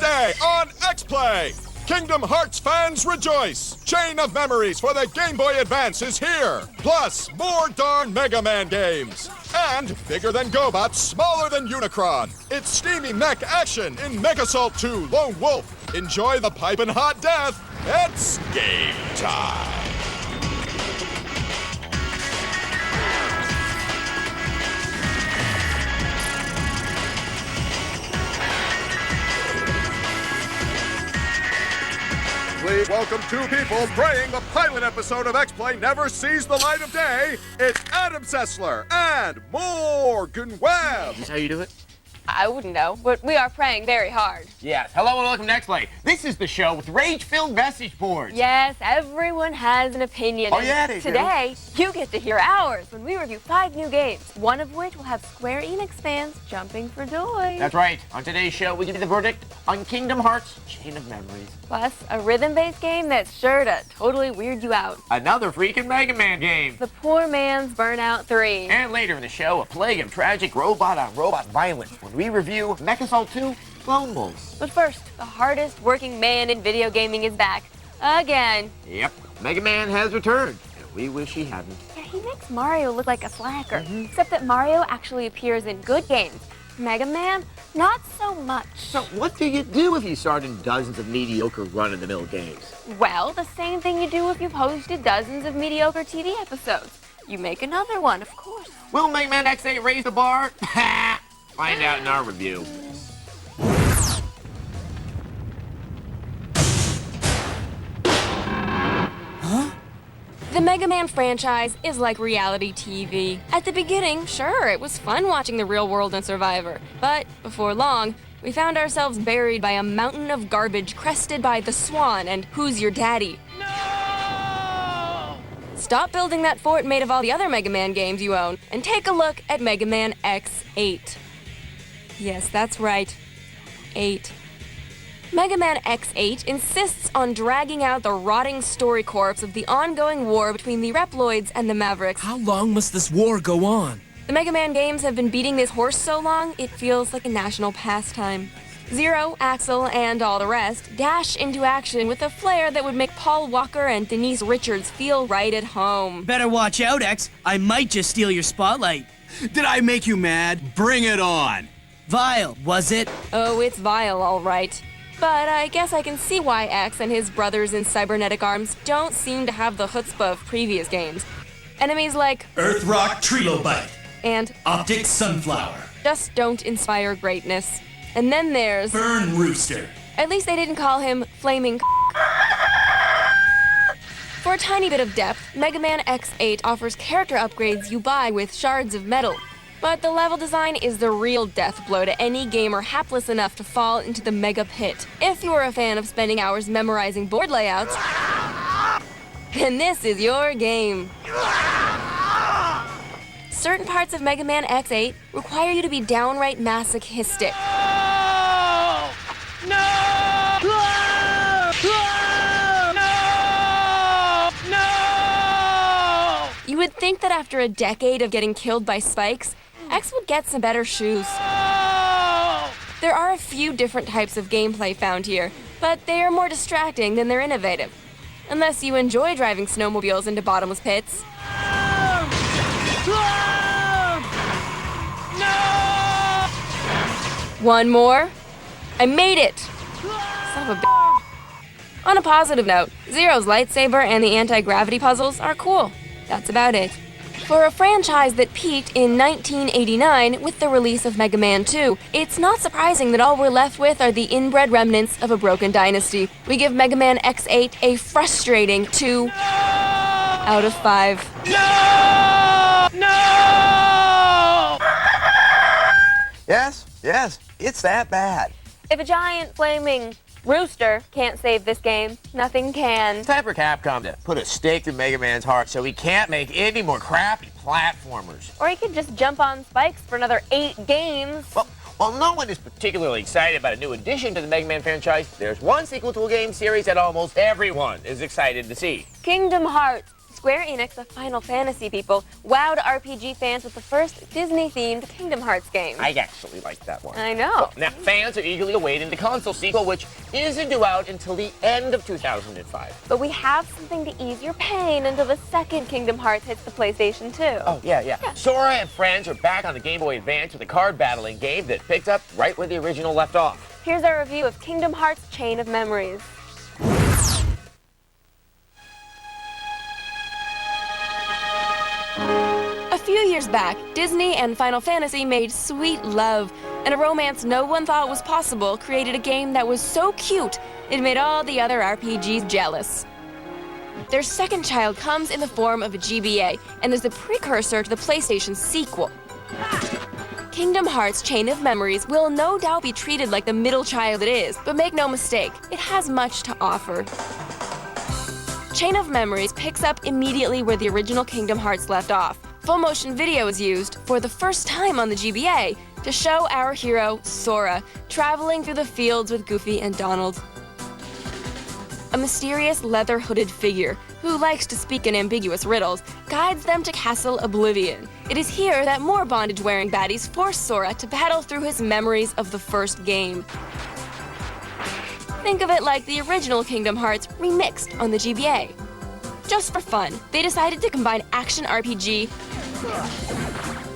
Today on X-Play, Kingdom Hearts fans rejoice! Chain of Memories for the Game Boy Advance is here! Plus, more darn Mega Man games! And bigger than GoBots, smaller than Unicron! It's steamy mech action in MechAssault 2 Lone Wolf! Enjoy the piping hot death! It's game time! Please welcome two people praying the pilot episode of X-Play never sees the light of day. It's Adam Sessler and Morgan Webb. Is this how you do it? I wouldn't know, but we are praying very hard. Yes. Hello and welcome to X-Play. This is the show with rage-filled message boards. Yes, everyone has an opinion. Oh, yeah, they do. Today, you get to hear ours when we review 5 new games, one of which will have Square Enix fans jumping for joy. That's right. On today's show, we give you the verdict on Kingdom Hearts Chain of Memories. Plus, a rhythm-based game that's sure to totally weird you out. Another freaking Mega Man game. The Poor Man's Burnout 3. And later in the show, a plague of tragic robot-on-robot violence when we review MechAssault 2 Lone Wolf. But first, the hardest working man in video gaming is back. Again. Yep. Mega Man has returned, and we wish he hadn't. Yeah, he makes Mario look like a slacker. Except that Mario actually appears in good games. Mega Man, not so much. So what do you do if you start in dozens of mediocre run-of-the-mill games? Well, the same thing you do if you've hosted dozens of mediocre TV episodes. You make another one, of course. Will Megaman X8 raise the bar? Find out in our review. The Mega Man franchise is like reality TV. At the beginning, sure, it was fun watching the real world and Survivor. But before long, we found ourselves buried by a mountain of garbage crested by the Swan and Who's Your Daddy? No! Stop building that fort made of all the other Mega Man games you own and take a look at Mega Man X8. Yes, that's right. 8. Mega Man X8 insists on dragging out the rotting story corpse of the ongoing war between the Reploids and the Mavericks. How long must this war go on? The Mega Man games have been beating this horse so long, it feels like a national pastime. Zero, Axel, and all the rest dash into action with a flair that would make Paul Walker and Denise Richards feel right at home. Better watch out, X. I might just steal your spotlight. Did I make you mad? Bring it on! Vile, was it? Oh, it's vile, all right. But I guess I can see why X and his brothers in cybernetic arms don't seem to have the chutzpah of previous games. Enemies like Earthrock Trilobyte and Optic Sunflower just don't inspire greatness. And then there's Burn Rooster. At least they didn't call him Flaming For a tiny bit of depth, Mega Man X8 offers character upgrades you buy with shards of metal. But the level design is the real death blow to any gamer hapless enough to fall into the mega pit. If you're a fan of spending hours memorizing board layouts, then this is your game. Certain parts of Mega Man X8 require you to be downright masochistic. You would think that after a decade of getting killed by spikes, X would get some better shoes. There are a few different types of gameplay found here, but they are more distracting than they're innovative. Unless you enjoy driving snowmobiles into bottomless pits. One more. I made it! Son of a bitch. On a positive note, Zero's lightsaber and the anti-gravity puzzles are cool. That's about it. For a franchise that peaked in 1989 with the release of Mega Man 2, it's not surprising that all we're left with are the inbred remnants of a broken dynasty. We give Mega Man X8 a frustrating 2 out of 5. Yes, it's that bad. If a giant flaming rooster can't save this game, nothing can. It's time for Capcom to put a stake through Mega Man's heart so he can't make any more crappy platformers. Or he could just jump on spikes for another 8 games. Well, while no one is particularly excited about a new addition to the Mega Man franchise, there's one sequel to a game series that almost everyone is excited to see. Kingdom Hearts Square Enix, the Final Fantasy people, wowed RPG fans with the first Disney-themed Kingdom Hearts game. I actually like that one. I know. Now, fans are eagerly awaiting the console sequel, which isn't due out until the end of 2005. But we have something to ease your pain until the second Kingdom Hearts hits the PlayStation 2. Oh, yeah. Sora and friends are back on the Game Boy Advance with a card battling game that picked up right where the original left off. Here's our review of Kingdom Hearts Chain of Memories. A few years back, Disney and Final Fantasy made sweet love, and a romance no one thought was possible created a game that was so cute it made all the other RPGs jealous. Their second child comes in the form of a GBA and is the precursor to the PlayStation sequel. Kingdom Hearts Chain of Memories will no doubt be treated like the middle child it is, but make no mistake, it has much to offer. Chain of Memories picks up immediately where the original Kingdom Hearts left off. Full motion video is used, for the first time on the GBA, to show our hero, Sora, traveling through the fields with Goofy and Donald. A mysterious leather-hooded figure, who likes to speak in ambiguous riddles, guides them to Castle Oblivion. It is here that more bondage-wearing baddies force Sora to battle through his memories of the first game. Think of it like the original Kingdom Hearts remixed on the GBA. Just for fun, they decided to combine action RPG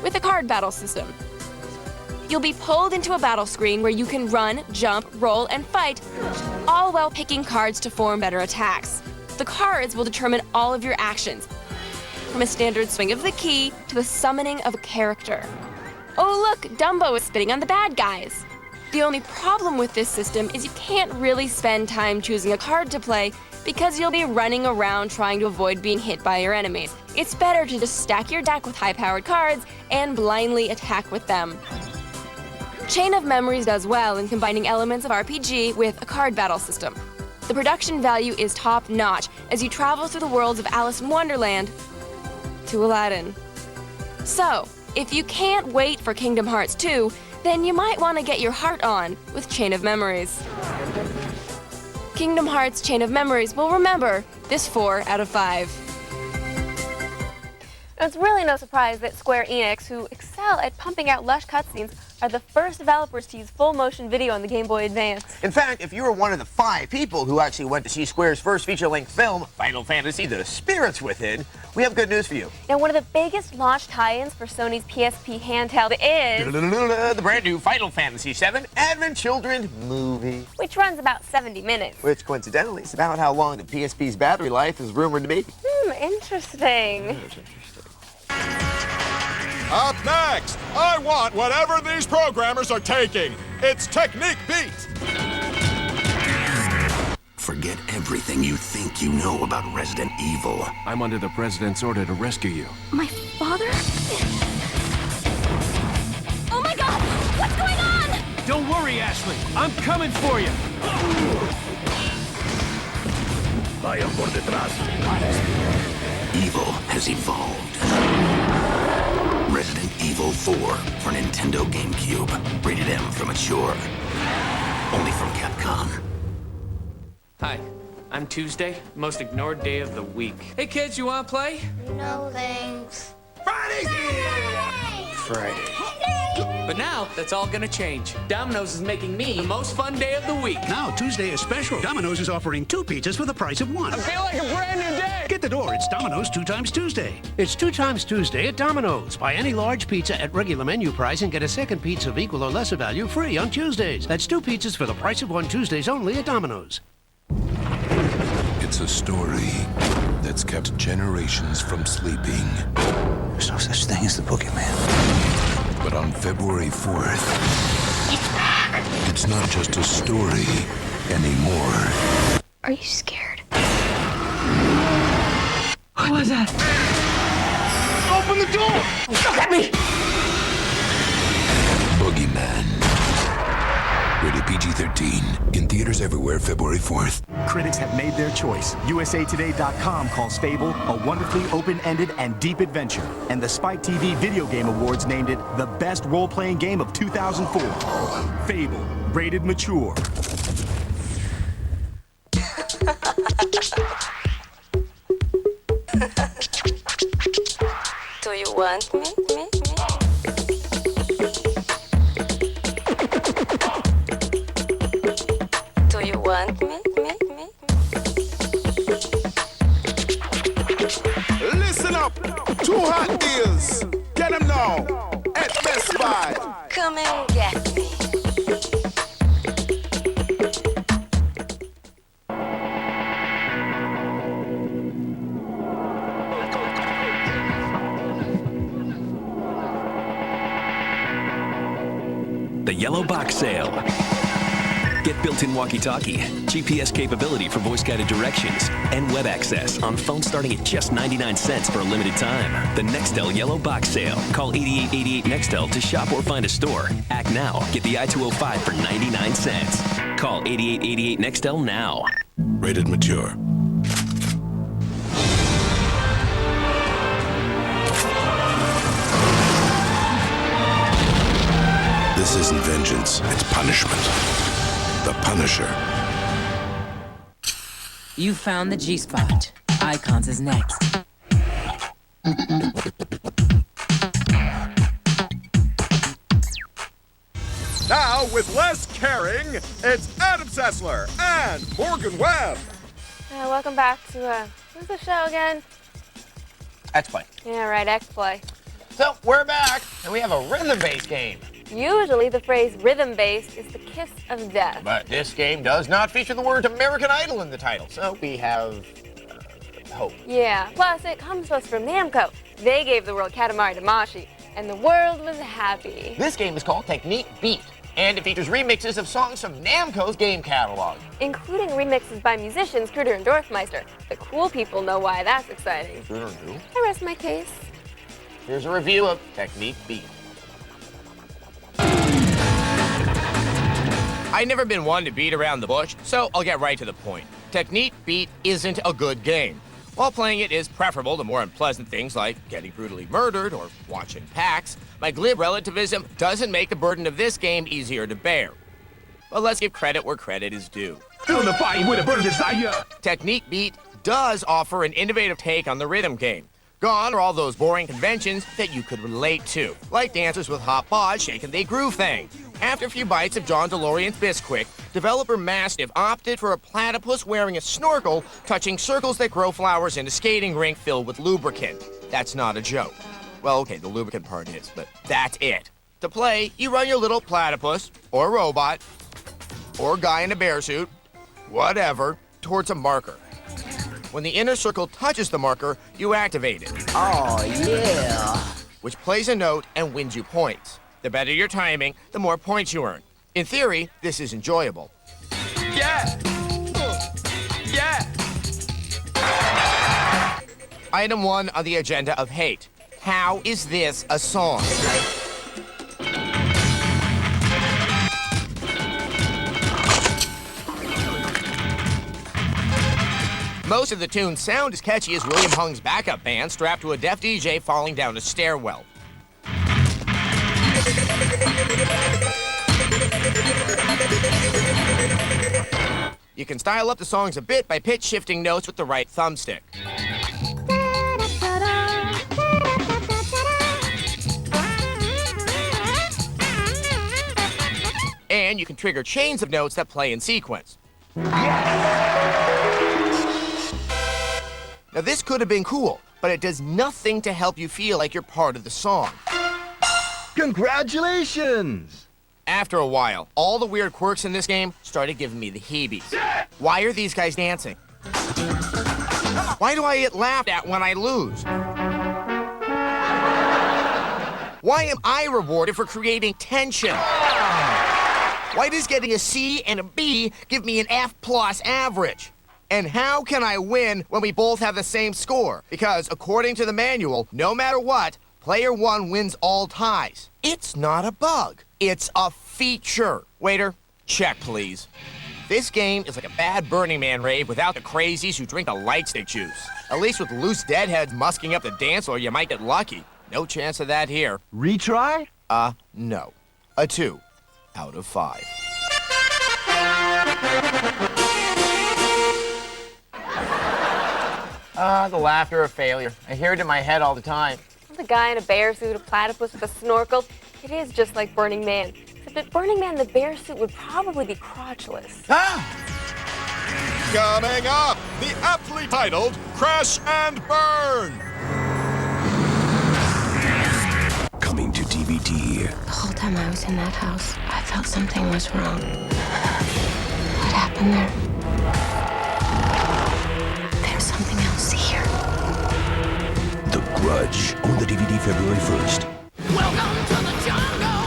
with a card battle system. You'll be pulled into a battle screen where you can run, jump, roll, and fight, all while picking cards to form better attacks. The cards will determine all of your actions, from a standard swing of the key to the summoning of a character. Oh look, Dumbo is spitting on the bad guys. The only problem with this system is you can't really spend time choosing a card to play because you'll be running around trying to avoid being hit by your enemies. It's better to just stack your deck with high-powered cards and blindly attack with them. Chain of Memories does well in combining elements of RPG with a card battle system. The production value is top-notch as you travel through the worlds of Alice in Wonderland to Aladdin. So, if you can't wait for Kingdom Hearts 2, then you might want to get your heart on with Chain of Memories. Kingdom Hearts Chain of Memories will remember this 4 out of 5. It's really no surprise that Square Enix, who excel at pumping out lush cutscenes, are the first developers to use full motion video on the Game Boy Advance. In fact, if you were one of the 5 people who actually went to see Square's first feature-length film, Final Fantasy: The Spirits Within, we have good news for you. Now, one of the biggest launch tie-ins for Sony's PSP handheld is The brand new Final Fantasy VII Advent Children movie. which runs about 70 minutes. Which, coincidentally, is about how long the PSP's battery life is rumored to be. Interesting. Up next, I want whatever these programmers are taking. It's Technic Beat. Forget everything you think you know about Resident Evil. I'm under the President's order to rescue you. My father? Oh my god! What's going on? Don't worry, Ashley. I'm coming for you. Vayan por detrás. Evil has evolved. Resident Evil 4 for Nintendo GameCube. Rated M for mature. Only from Capcom. Hi, I'm Tuesday, most ignored day of the week. Hey kids, you wanna play? No thanks. Friday! But now, that's all gonna change. Domino's is making me the most fun day of the week. Now, Tuesday is special. Domino's is offering 2 pizzas for the price of 1. I feel like a brand new day! Get the door. It's Domino's 2 times Tuesday. It's 2 times Tuesday at Domino's. Buy any large pizza at regular menu price and get a second pizza of equal or lesser value free on Tuesdays. That's 2 pizzas for the price of 1 Tuesdays only at Domino's. It's a story that's kept generations from sleeping. There's no such thing as the boogeyman. But on February 4th, it's not just a story anymore. Are you scared? What was that? Open the door! Look at me! Boogeyman. Rated PG-13. In theaters everywhere February 4th. Critics have made their choice. USAToday.com calls Fable a wonderfully open-ended and deep adventure. And the Spike TV Video Game Awards named it the best role-playing game of 2004. Fable, rated mature. want me? Do you want me? Listen up! 2 hot deals! Get them now! At Best Buy! Come and get me. The Yellow Box Sale. Get built-in walkie-talkie, GPS capability for voice-guided directions, and web access on phones starting at just 99 cents for a limited time. The Nextel Yellow Box Sale. Call 8888 Nextel to shop or find a store. Act now. Get the I-205 for 99 cents. Call 8888 Nextel now. Rated mature. This isn't vengeance, it's punishment. The Punisher. You found the G-spot. Icons is next. Now, with less caring, it's Adam Sessler and Morgan Webb. Welcome back to, what's the show again? X-Play. Yeah, right, X-Play. So, we're back, and we have a rhythm-based game. Usually the phrase rhythm-based is the kiss of death. But this game does not feature the words American Idol in the title, so we have hope. Yeah, plus it comes to us from Namco. They gave the world Katamari Damacy, and the world was happy. This game is called Technic Beat, and it features remixes of songs from Namco's game catalog. Including remixes by musicians Kruder and Dorfmeister. The cool people know why that's exciting. Kruder and who? I rest my case. Here's a review of Technic Beat. I've never been one to beat around the bush, so I'll get right to the point. Technic Beat isn't a good game. While playing it is preferable to more unpleasant things like getting brutally murdered or watching PAX, my glib relativism doesn't make the burden of this game easier to bear. But let's give credit where credit is due. Fill the fire with a burning desire. Technic Beat does offer an innovative take on the rhythm game. Gone are all those boring conventions that you could relate to, like dancers with hot bods shaking they groove thing. After a few bites of John DeLorean's Bisquick, developer Mastiff opted for a platypus wearing a snorkel, touching circles that grow flowers in a skating rink filled with lubricant. That's not a joke. Well, okay, the lubricant part is, but that's it. To play, you run your little platypus, or robot, or guy in a bear suit, whatever, towards a marker. When the inner circle touches the marker, you activate it. Oh, yeah. Which plays a note and wins you points. The better your timing, the more points you earn. In theory, this is enjoyable. Yeah! Yeah! Item 1 on the agenda of hate. How is this a song? Most of the tunes sound as catchy as William Hung's backup band strapped to a deaf DJ falling down a stairwell. You can style up the songs a bit by pitch shifting notes with the right thumbstick. And you can trigger chains of notes that play in sequence. Now this could have been cool, but it does nothing to help you feel like you're part of the song. Congratulations! After a while, all the weird quirks in this game started giving me the heebies. Why are these guys dancing? Why do I get laughed at when I lose? Why am I rewarded for creating tension? Why does getting a C and a B give me an F+ average? And how can I win when we both have the same score? Because according to the manual, no matter what, player 1 wins all ties. It's not a bug. It's a feature. Waiter, check please. This game is like a bad Burning Man rave without the crazies who drink the lightstick juice. At least with loose deadheads musking up the dance floor, you might get lucky. No chance of that here. Retry? No. A 2 out of 5. The laughter of failure. I hear it in my head all the time. I'm The guy in a bear suit, a platypus with a snorkel. It is just like Burning Man. Except at Burning Man, the bear suit would probably be crotchless. Coming up, the aptly titled Crash and Burn. Coming to DVD. The whole time I was in that house, I felt something was wrong. What happened there? There's something else here. The Grudge. On the DVD February 1st. Welcome to the jungle.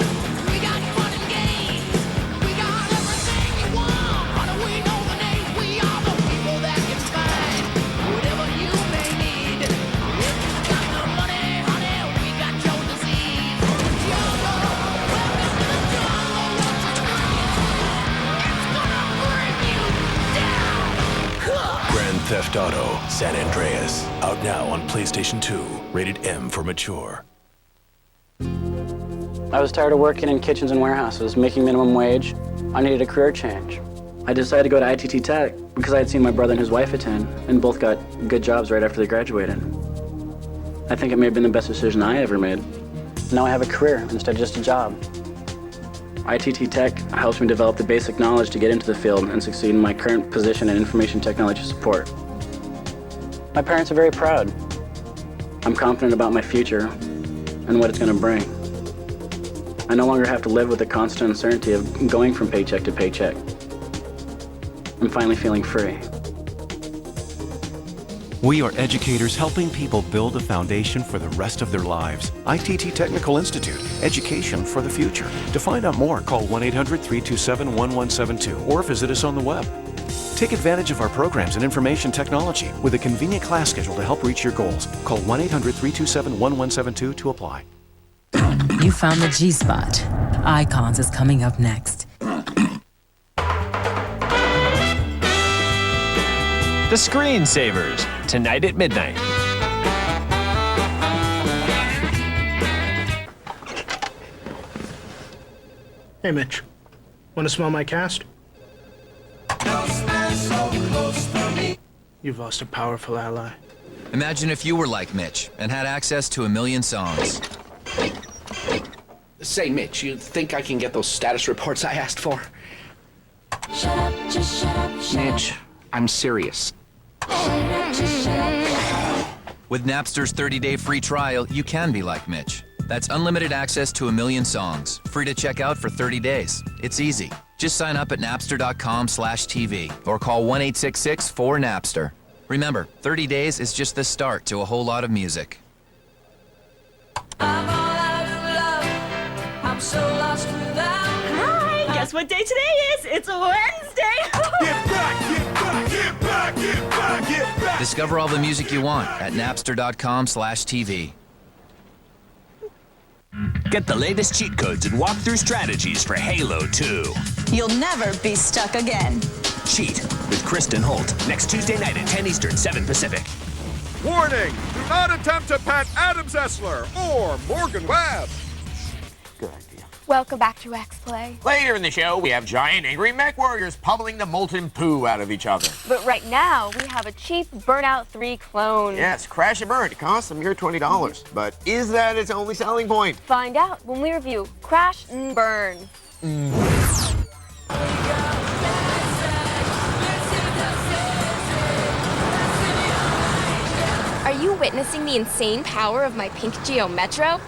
We got fun and games. We got everything you want. How do we know the name? We are the people that can find whatever you may need. If you got the money, honey, we got your disease. Jungle, welcome to the jungle. It's gonna bring you down. Grand Theft Auto San Andreas. Out now on PlayStation 2. Rated M for mature. I was tired of working in kitchens and warehouses, making minimum wage. I needed a career change. I decided to go to ITT Tech because I had seen my brother and his wife attend, and both got good jobs right after they graduated. I think it may have been the best decision I ever made. Now I have a career instead of just a job. ITT Tech helps me develop the basic knowledge to get into the field and succeed in my current position in information technology support. My parents are very proud. I'm confident about my future and what it's going to bring. I no longer have to live with the constant uncertainty of going from paycheck to paycheck. I'm finally feeling free. We are educators helping people build a foundation for the rest of their lives. ITT Technical Institute, education for the future. To find out more, call 1-800-327-1172 or visit us on the web. Take advantage of our programs in information technology with a convenient class schedule to help reach your goals. Call 1-800-327-1172 to apply. You found the G-Spot. Icons is coming up next. The Screensavers, tonight at midnight. Hey, Mitch. Want to smell my cast? You've lost a powerful ally. Imagine if you were like Mitch and had access to 1 million songs. Say, Mitch, you think I can get those status reports I asked for? Shut up, just shut up, shut up. Mitch, I'm serious. With Napster's 30-day free trial, you can be like Mitch. That's unlimited access to 1 million songs, free to check out for 30 days. It's easy. Just sign up at napster.com/TV or call 1-866-4-NAPSTER. Remember, 30 days is just the start to a whole lot of music. Hi, guess what day today is? It's Wednesday! Get back, get back, get back, get back, get back! Discover all the music you want at napster.com/TV. Get the latest cheat codes and walkthrough strategies for Halo 2. You'll never be stuck again. Cheat with Kristen Holt, next Tuesday night at 10 Eastern, 7 Pacific. Warning! Do not attempt to pet Adam Zessler or Morgan Webb. Good idea. Welcome back to X-Play. Later in the show, we have giant angry mech warriors pummeling the molten poo out of each other. But right now, we have a cheap Burnout 3 clone. Yes, Crash and Burn. It costs a mere $20. But is that its only selling point? Find out when we review Crash and Burn. Are you witnessing the insane power of my pink Geo Metro?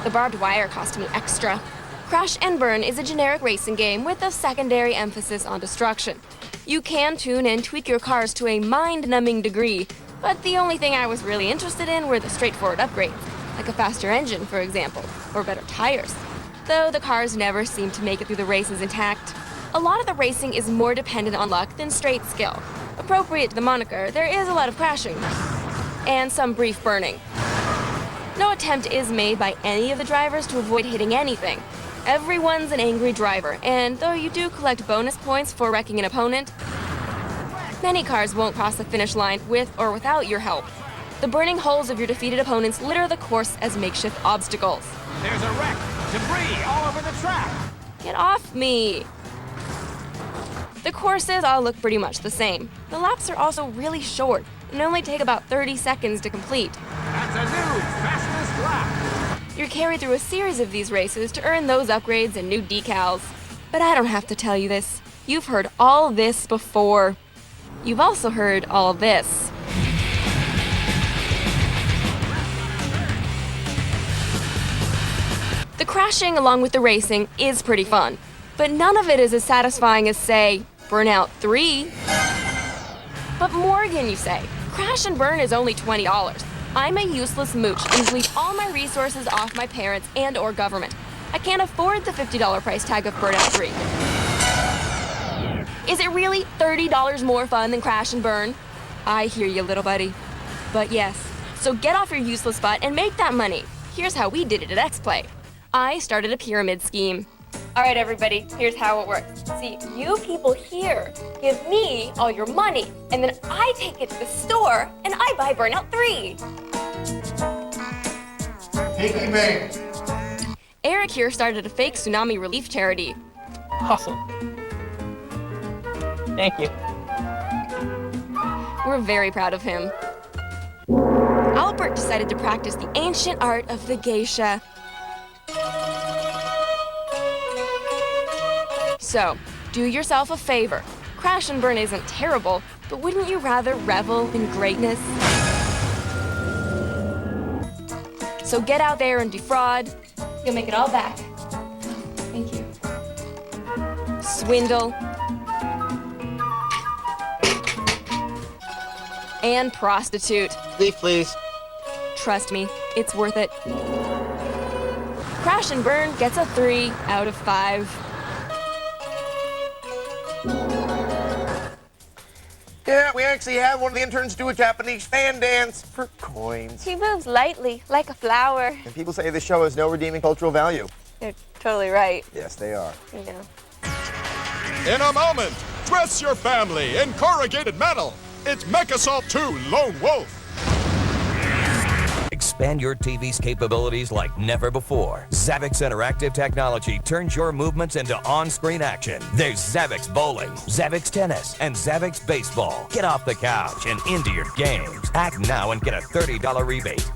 The barbed wire cost me extra. Crash and Burn is a generic racing game with a secondary emphasis on destruction. You can tune and tweak your cars to a mind-numbing degree, but the only thing I was really interested in were the straightforward upgrades, like a faster engine, for example, or better tires. Though the cars never seem to make it through the races intact. A lot of the racing is more dependent on luck than straight skill. Appropriate to the moniker, there is a lot of crashing, and some brief burning. No attempt is made by any of the drivers to avoid hitting anything. Everyone's an angry driver, and though you do collect bonus points for wrecking an opponent, many cars won't cross the finish line with or without your help. The burning holes of your defeated opponents litter the course as makeshift obstacles. There's a wreck! Debris all over the track! Get off me! The courses all look pretty much the same. The laps are also really short and only take about 30 seconds to complete. That It's a new fastest lap. You're carried through a series of these races to earn those upgrades and new decals. But I don't have to tell you this. You've heard all this before. You've also heard all this. The crashing along with the racing is pretty fun, but none of it is as satisfying as, say, Burnout 3. But Morgan, you say, Crash and Burn is only $20. I'm a useless mooch and bleed all my resources off my parents and or government. I can't afford the $50 price tag of Burnout 3. Is it really $30 more fun than Crash and Burn? I hear you, little buddy. But yes, so get off your useless butt and make that money. Here's how we did it at X-Play. I started a pyramid scheme. All right, everybody, here's how it works. See, you people here give me all your money, and then I take it to the store, and I buy Burnout 3. Pinky man. Eric here started a fake tsunami relief charity. Awesome. Thank you. We're very proud of him. Albert decided to practice the ancient art of the geisha. So, do yourself a favor. Crash and Burn isn't terrible, but wouldn't you rather revel in greatness? So get out there and defraud. You'll make it all back. Thank you. Swindle. And prostitute. Leave, please. Trust me, it's worth it. Crash and Burn gets a 3 out of 5. Yeah, we actually had one of the interns do a Japanese fan dance for coins. He moves lightly, like a flower. And people say this show has no redeeming cultural value. You're totally right. Yes, they are. You know. In a moment, dress your family in corrugated metal. It's MechAssault 2 Lone Wolf. Expand your TV's capabilities like never before. Zavix Interactive Technology turns your movements into on-screen action. There's Zavix Bowling, Zavix Tennis, and Zavix Baseball. Get off the couch and into your games. Act now and get a $30 rebate.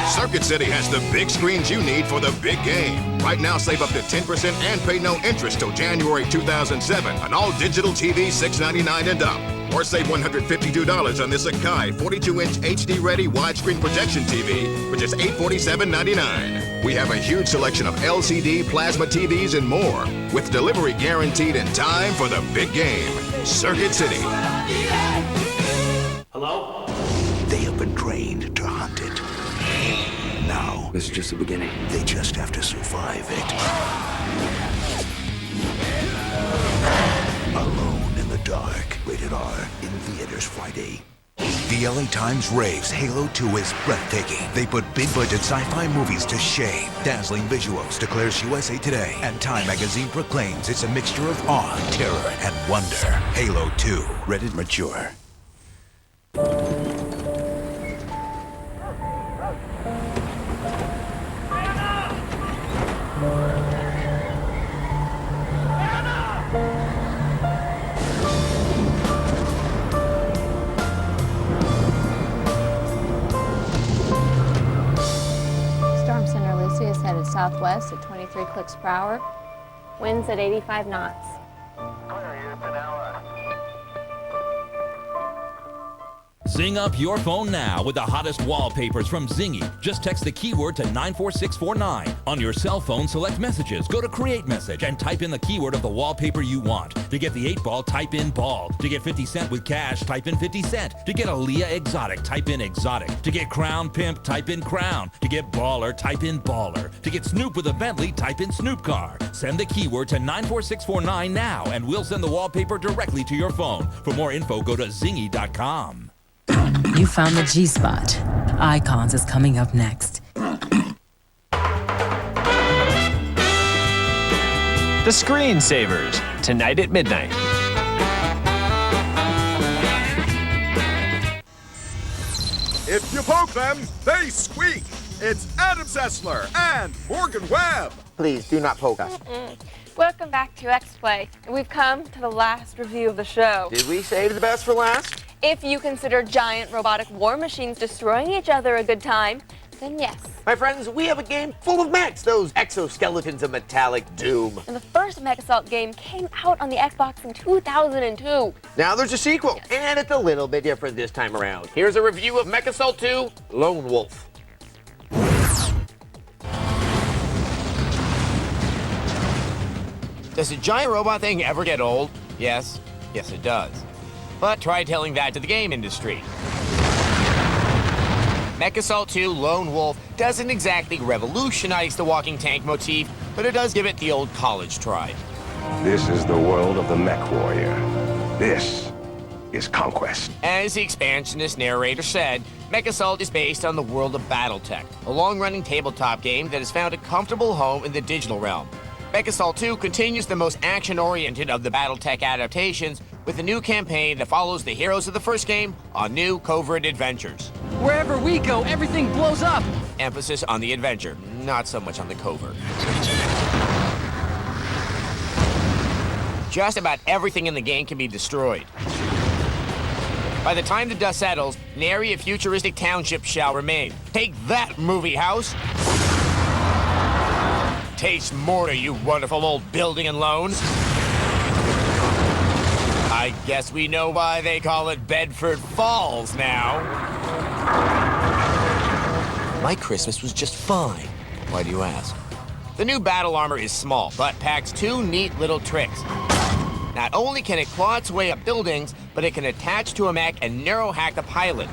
Circuit City has the big screens you need for the big game. Right now, save up to 10% and pay no interest till January 2007 on all digital TVs $699 and up. Or save $152 on this Akai 42-inch HD-ready widescreen projection TV for just $847.99. We have a huge selection of LCD, plasma TVs, and more, with delivery guaranteed in time for the big game. Circuit City. Hello? They have been trained to hunt it. Now, this is just the beginning. They just have to survive it. Alone in the Dark. Rated R. In theaters Friday. The LA Times raves Halo 2 is breathtaking. They put big-budget sci-fi movies to shame. Dazzling visuals, declares USA Today. And Time magazine proclaims it's a mixture of awe, terror, and wonder. Halo 2. Rated mature. Headed southwest at 23 clicks per hour. Winds at 85 knots. Zing up your phone now with the hottest wallpapers from Zingy. Just text the keyword to 94649. On your cell phone, select Messages, go to Create Message, and type in the keyword of the wallpaper you want. To get the 8-ball, type in ball. To get 50 Cent with cash, type in 50 Cent. To get Aaliyah exotic, type in exotic. To get Crown Pimp, type in crown. To get baller, type in baller. To get Snoop with a Bentley, type in Snoop car. Send the keyword to 94649 now, and we'll send the wallpaper directly to your phone. For more info, go to zingy.com. You found the G-Spot. Icons is coming up next. The Screensavers, tonight at midnight. If you poke them, they squeak. It's Adam Sessler and Morgan Webb. Please do not poke us. Welcome back to X-Play. We've come to the last review of the show. Did we save the best for last? If you consider giant robotic war machines destroying each other a good time, then yes. My friends, we have a game full of mechs, those exoskeletons of metallic doom. And the first MechAssault game came out on the Xbox in 2002. Now there's a sequel, and it's a little bit different this time around. Here's a review of MechAssault 2, Lone Wolf. Does a giant robot thing ever get old? Yes. Yes, it does. But try telling that to the game industry. MechAssault 2 Lone Wolf doesn't exactly revolutionize the walking tank motif, but it does give it the old college try. This is the world of the mech warrior. This is Conquest. As the expansionist narrator said, MechAssault is based on the world of BattleTech, a long-running tabletop game that has found a comfortable home in the digital realm. MechAssault 2 continues the most action-oriented of the BattleTech adaptations with a new campaign that follows the heroes of the first game on new covert adventures. Wherever we go, everything blows up. Emphasis on the adventure, not so much on the covert. Just about everything in the game can be destroyed. By the time the dust settles, nary a futuristic township shall remain. Take that, movie house! Taste mortar, you wonderful old building and loan. I guess we know why they call it Bedford Falls now. My Christmas was just fine. Why do you ask? The new battle armor is small, but packs two neat little tricks. Not only can it claw its way up buildings, but it can attach to a mech and narrow hack the pilot.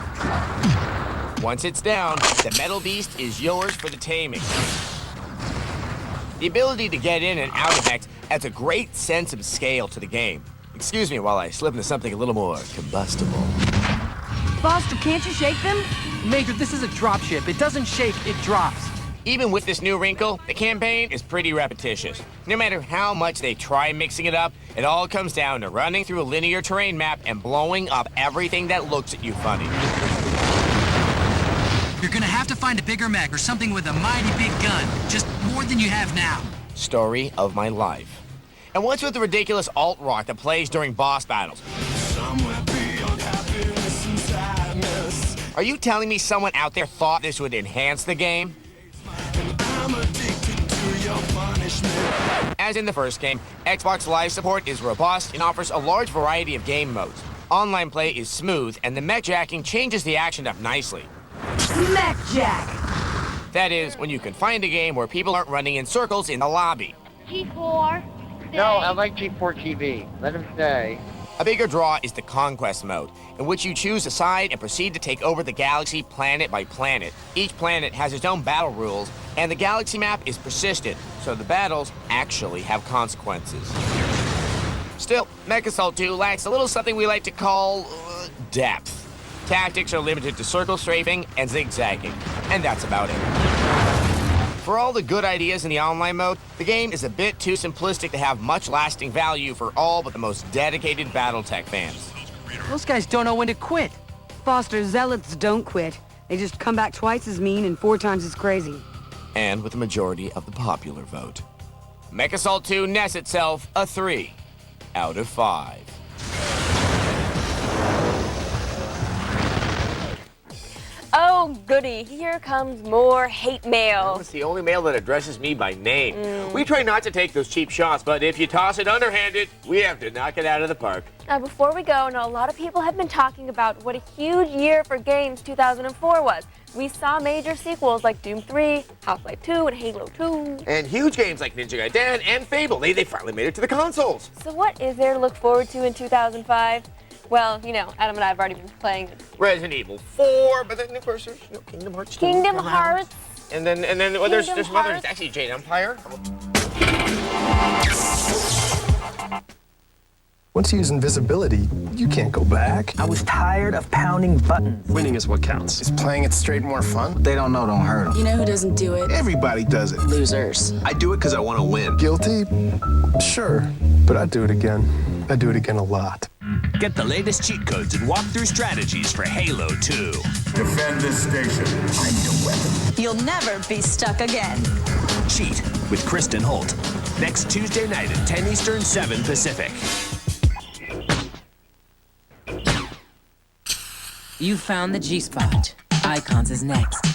Once it's down, the metal beast is yours for the taming. The ability to get in and out of mechs adds a great sense of scale to the game. Excuse me while I slip into something a little more combustible. Foster, can't you shake them? Major, this is a dropship. It doesn't shake, it drops. Even with this new wrinkle, the campaign is pretty repetitious. No matter how much they try mixing it up, it all comes down to running through a linear terrain map and blowing up everything that looks at you funny. You're gonna have to find a bigger mech or something with a mighty big gun. Just more than you have now. Story of my life. And what's with the ridiculous alt-rock that plays during boss battles? Are you telling me someone out there thought this would enhance the game? As in the first game, Xbox Live support is robust and offers a large variety of game modes. Online play is smooth, and the mech jacking changes the action up nicely. Mech Jack! That is, when you can find a game where people aren't running in circles in the lobby. G4. No, I like G4 TV. Let him stay. A bigger draw is the Conquest Mode, in which you choose a side and proceed to take over the galaxy planet by planet. Each planet has its own battle rules, and the galaxy map is persistent, so the battles actually have consequences. Still, MechAssault 2 lacks a little something we like to call depth. Tactics are limited to circle strafing and zigzagging, and that's about it. For all the good ideas in the online mode, the game is a bit too simplistic to have much lasting value for all but the most dedicated BattleTech fans. Those guys don't know when to quit. Foster, zealots don't quit. They just come back twice as mean and 4 times as crazy. And with the majority of the popular vote. MechAssault 2 nests itself a 3 out of 5. Oh, goody. Here comes more hate mail. It's the only mail that addresses me by name. We try not to take those cheap shots, but if you toss it underhanded, we have to knock it out of the park. Now, before we go, I know a lot of people have been talking about what a huge year for games 2004 was. We saw major sequels like Doom 3, Half-Life 2, and Halo 2. And huge games like Ninja Gaiden and Fable. They finally made it to the consoles. So what is there to look forward to in 2005? Well, you know, Adam and I have already been playing Resident Evil 4, but then of course there's Kingdom Hearts 2. Kingdom Hearts. And then well, there's some others. Actually, Jade Empire. Once you use invisibility, you can't go back. I was tired of pounding buttons. Winning is what counts. Is playing it straight more fun? They don't know, don't hurt them. You know who doesn't do it? Everybody does it. Losers. I do it because I want to win. Guilty? Sure, but I'd do it again. I'd do it again a lot. Get the latest cheat codes and walkthrough strategies for Halo 2. Defend this station. Find your weapon. You'll never be stuck again. Cheat with Kristen Holt. Next Tuesday night at 10 Eastern, 7 Pacific. You found the G-spot. Icons is next.